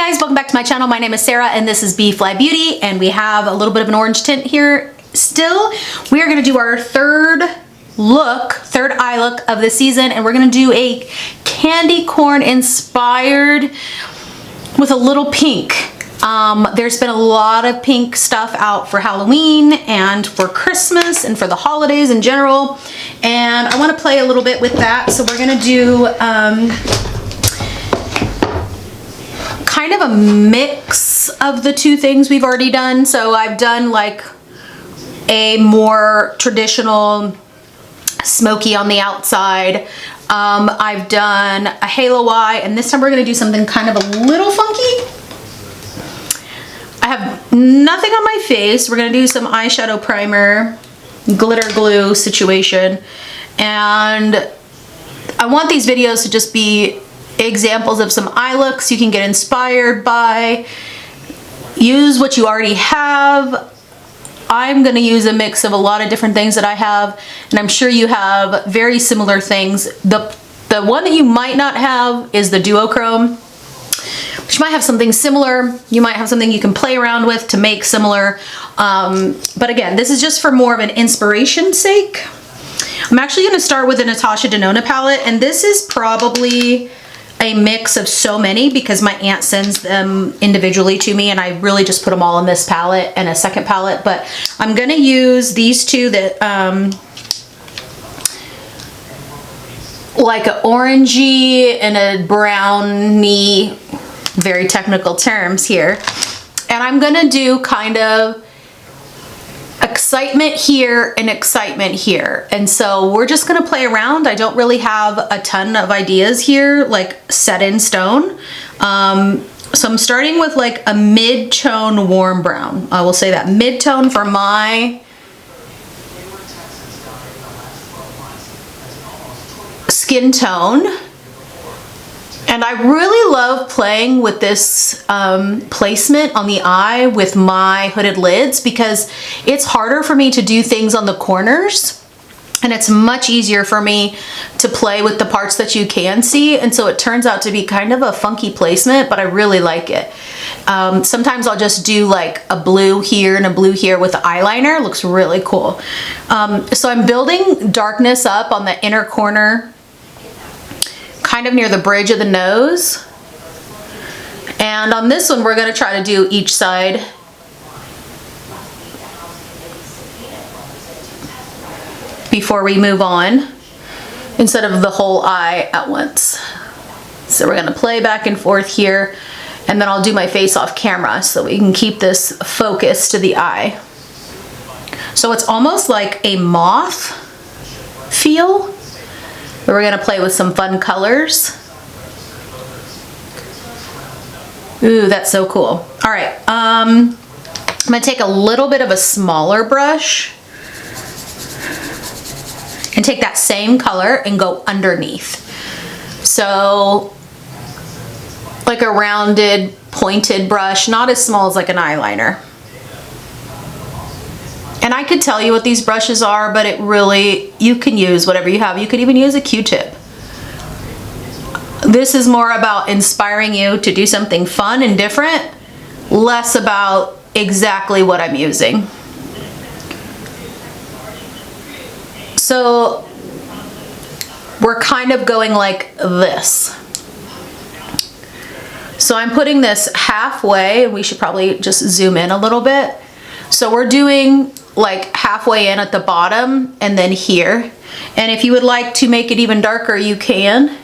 guys, welcome back to my channel. My name is Sarah and this is B.fleye Beauty, and we have a little bit of an orange tint here still. We are going to do our third eye look of the season, and we're going to do a candy corn inspired with a little pink. There's been a lot of pink stuff out for Halloween and for Christmas and for the holidays in general, and I want to play a little bit with that. So we're going to do kind of a mix of the two things we've already done. So I've done like a more traditional smoky on the outside. I've done a halo eye, and this time we're going to do something kind of a little funky. I have nothing on my face. We're going to do some eyeshadow primer, glitter glue situation, and I want these videos to just be examples of some eye looks you can get inspired by. Use what you already have. I'm going to use a mix of a lot of different things that I have, and I'm sure you have very similar things. The one that you might not have is the Duochrome, which might have something similar. You might have something you can play around with to make similar. But again, this is just for more of an inspiration sake. I'm actually going to start with the Natasha Denona palette, and this is probably a mix of so many because my aunt sends them individually to me, and I really just put them all in this palette and a second palette. But I'm going to use these two that like an orangey and a browny, very technical terms here, and I'm gonna do kind of excitement here and excitement here, and so we're just gonna play around. I don't really have a ton of ideas here like set in stone, so I'm starting with like a mid-tone warm brown. I will say that mid-tone for my skin tone. And I really love playing with this placement on the eye with my hooded lids because it's harder for me to do things on the corners, and it's much easier for me to play with the parts that you can see, and so it turns out to be kind of a funky placement, but I really like it. Sometimes I'll just do like a blue here and a blue here with the eyeliner. It looks really cool. So I'm building darkness up on the inner corner, kind of near the bridge of the nose. And on this one, we're going to try to do each side. Before we move on, instead of the whole eye at once. So we're going to play back and forth here, and then I'll do my face off camera so we can keep this focus to the eye. So it's almost like a moth feel. We're going to play with some fun colors. Ooh, that's so cool. All right, I'm going to take a little bit of a smaller brush and take that same color and go underneath. So like a rounded, pointed brush, not as small as like an eyeliner. And I could tell you what these brushes are, but it really, you can use whatever you have. You could even use a Q-tip. This is more about inspiring you to do something fun and different, less about exactly what I'm using. So we're kind of going like this. So I'm putting this halfway, and we should probably just zoom in a little bit. So we're doing like halfway in at the bottom and then here. And if you would like to make it even darker, you can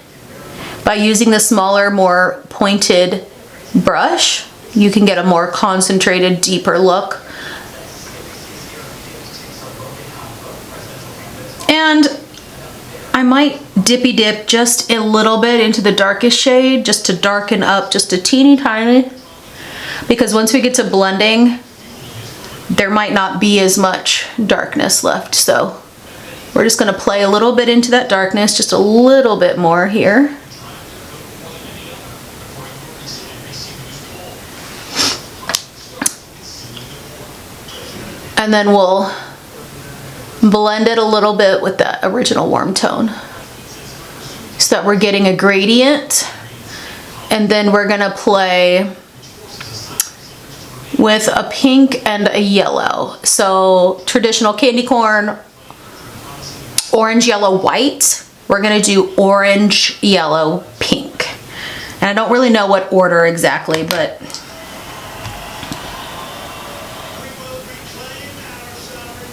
by using the smaller, more pointed brush. You can get a more concentrated, deeper look. And I might dippy dip just a little bit into the darkest shade just to darken up just a teeny tiny, because once we get to blending, there might not be as much darkness left. So we're just going to play a little bit into that darkness, just a little bit more here. And then we'll blend it a little bit with that original warm tone so that we're getting a gradient. And then we're going to play with a pink and a yellow. So traditional candy corn, orange, yellow, white. We're gonna do orange, yellow, pink. And I don't really know what order exactly, but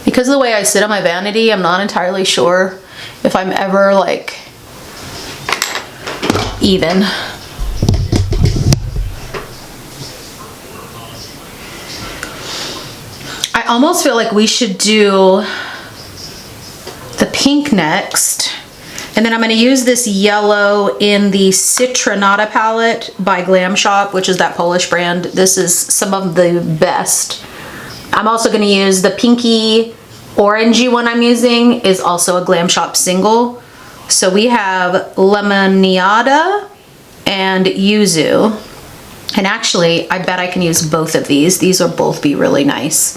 because of the way I sit on my vanity, I'm not entirely sure if I'm ever like even. I almost feel like we should do the pink next. And then I'm going to use this yellow in the Citronata palette by Glam Shop, which is that Polish brand. This is some of the best. I'm also going to use the pinky orangey one I'm using is also a Glam Shop single. So we have Lemoniada and Yuzu. And actually, I bet I can use both of these. These will both be really nice.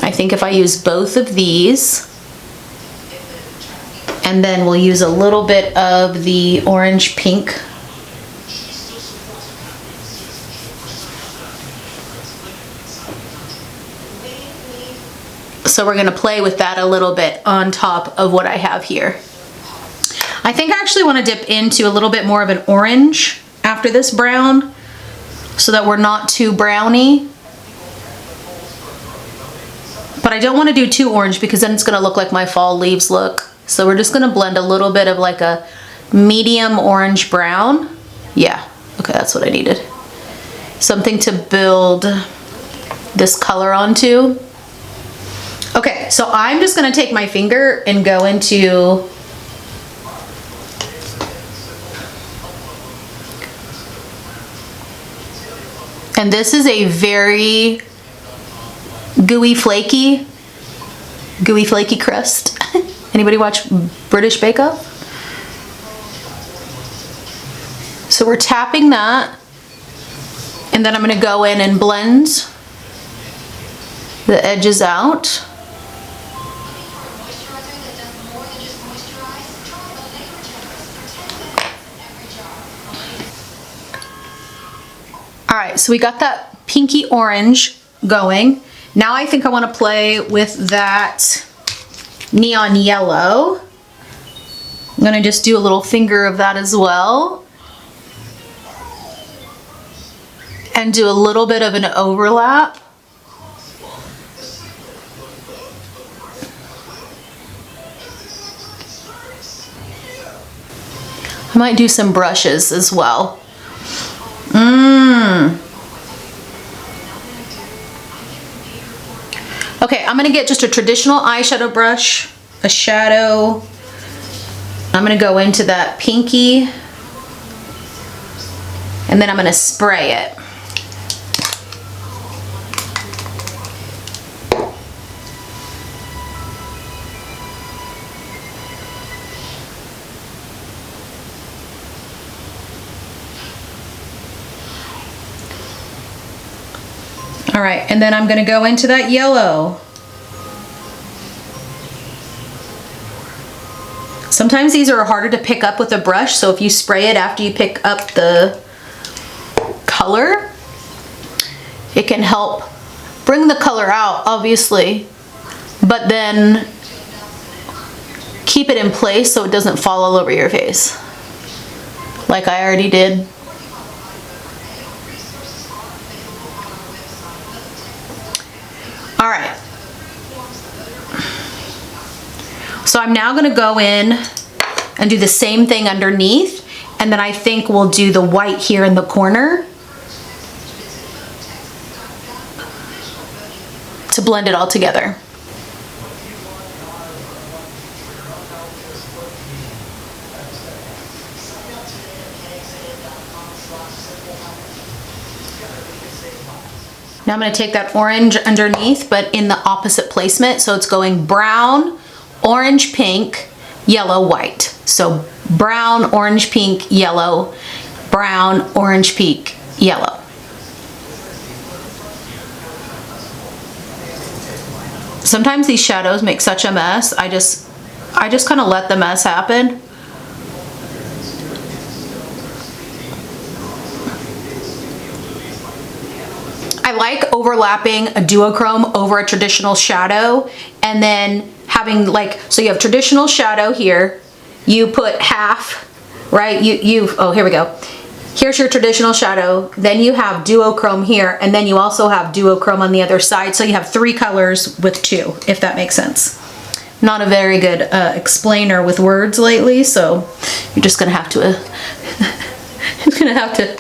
I think if I use both of these, and then we'll use a little bit of the orange pink. So we're gonna play with that a little bit on top of what I have here. I think I actually wanna dip into a little bit more of an orange after this brown so that we're not too browny. But I don't wanna do too orange because then it's gonna look like my fall leaves look. So we're just gonna blend a little bit of like a medium orange brown. Yeah, okay, that's what I needed. Something to build this color onto. Okay, so I'm just gonna take my finger and go into and this is a very gooey flaky crust. Anybody watch British Bake Off? So we're tapping that, and then I'm gonna go in and blend the edges out. All right, so we got that pinky orange going. Now I think I want to play with that neon yellow. I'm gonna just do a little finger of that as well. And do a little bit of an overlap. I might do some brushes as well. Okay, I'm gonna get just a traditional eyeshadow brush, a shadow. I'm gonna go into that pinky, and then I'm gonna spray it. All right, and then I'm gonna go into that yellow. Sometimes these are harder to pick up with a brush, so if you spray it after you pick up the color, it can help bring the color out, obviously, but then keep it in place so it doesn't fall all over your face, like I already did. All right. So I'm now gonna go in and do the same thing underneath, and then I think we'll do the white here in the corner to blend it all together. Now I'm going to take that orange underneath, but in the opposite placement. So it's going brown, orange, pink, yellow, white. So brown, orange, pink, yellow, brown, orange, pink, yellow. Sometimes these shadows make such a mess. I just kind of let the mess happen. I like overlapping a duochrome over a traditional shadow, and then having like, so you have traditional shadow here, you put half, right? Oh, here we go. Here's your traditional shadow, then you have duochrome here, and then you also have duochrome on the other side, so you have 3 colors with 2, if that makes sense. Not a very good explainer with words lately, so you're just gonna have to you're gonna have to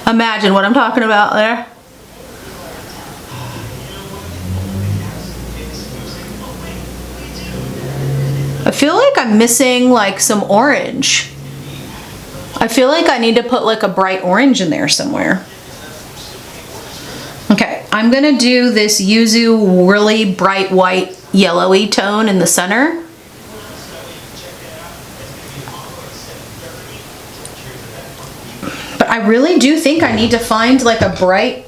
imagine what I'm talking about there. I feel like I'm missing like some orange. I feel like I need to put like a bright orange in there somewhere. Okay, I'm gonna do this yuzu really bright white yellowy tone in the center. But I really do think I need to find like a bright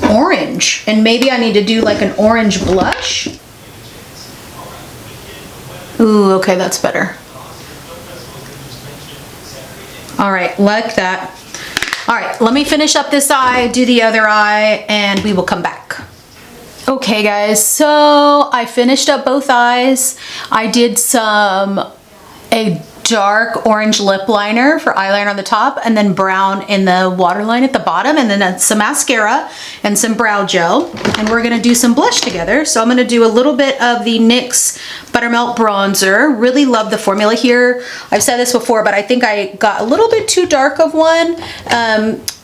orange, and maybe I need to do like an orange blush. Ooh, okay, that's better. All right, like that. All right, let me finish up this eye, do the other eye, and we will come back. Okay guys, so I finished up both eyes. I did a dark orange lip liner for eyeliner on the top, and then brown in the waterline at the bottom, and then some mascara and some brow gel. And we're gonna do some blush together. So I'm gonna do a little bit of the NYX Buttermelt Bronzer. Really love the formula here. I've said this before, but I think I got a little bit too dark of one.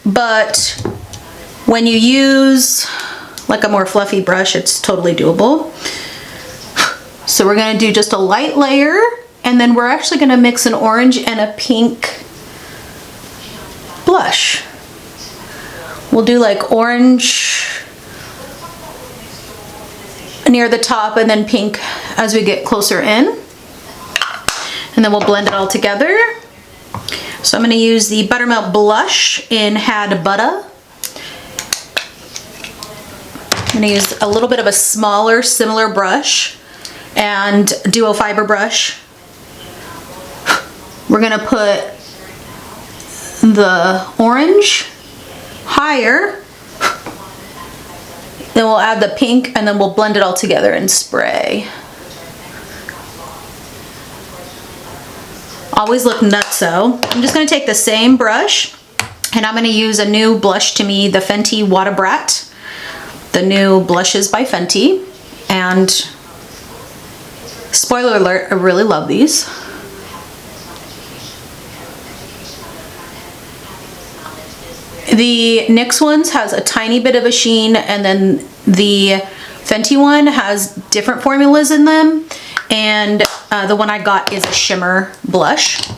But when you use like a more fluffy brush, it's totally doable. So we're gonna do just a light layer, and then we're actually gonna mix an orange and a pink blush. We'll do like orange near the top and then pink as we get closer in. And then we'll blend it all together. So I'm gonna use the Buttermelt Blush in Had Butter. I'm gonna use a little bit of a smaller, similar brush and duo fiber brush. We're gonna put the orange higher, then we'll add the pink, and then we'll blend it all together and spray. Always look nutso. I'm just gonna take the same brush, and I'm gonna use a new blush to me, the Fenty Wada Brat. The new blushes by Fenty. And spoiler alert, I really love these. The NYX ones has a tiny bit of a sheen, and then the Fenty one has different formulas in them, and the one I got is a shimmer blush.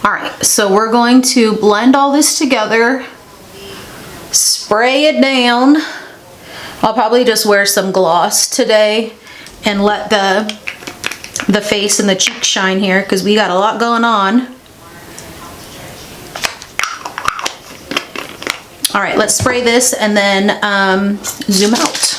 All right, so we're going to blend all this together, spray it down. I'll probably just wear some gloss today and let the face and the cheek shine here, because we got a lot going on. All right, let's spray this and then zoom out.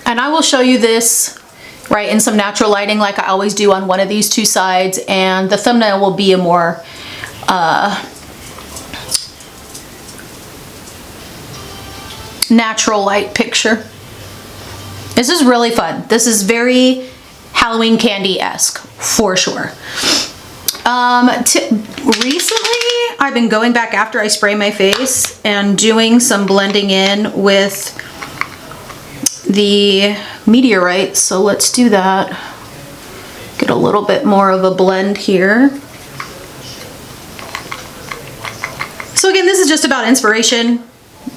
And I will show you this right in some natural lighting like I always do on one of these 2 sides, and the thumbnail will be a more natural light picture. This is really fun. This is very Halloween candy-esque for sure. Recently I've been going back after I spray my face and doing some blending in with the meteorite, so let's do that. Get a little bit more of a blend here. So again, this is just about inspiration,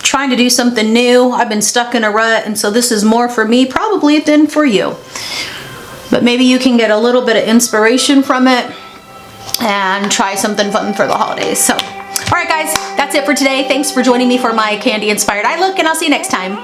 trying to do something new. I've been stuck in a rut, and so this is more for me probably than for you. But maybe you can get a little bit of inspiration from it and try something fun for the holidays. So, all right guys, that's it for today. Thanks for joining me for my candy inspired eye look, and I'll see you next time.